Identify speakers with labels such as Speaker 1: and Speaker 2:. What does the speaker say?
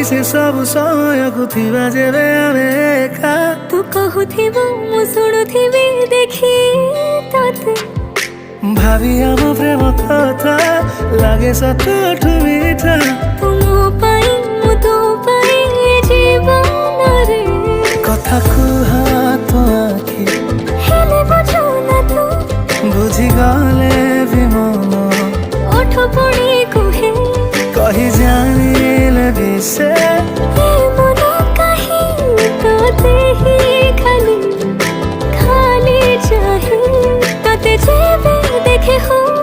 Speaker 1: से सब समय को थिबा जेबे आमे एका
Speaker 2: तू कहूथिबो मु शुणुथिबी देखी तते
Speaker 1: भावी आम प्रेम कथा लागे सतठु मीठा
Speaker 2: तू मो पाई मु तो पाई जीवन रे
Speaker 1: कथा कुहा तो आखि
Speaker 2: हेले बुझो ना तू
Speaker 1: बुझी गले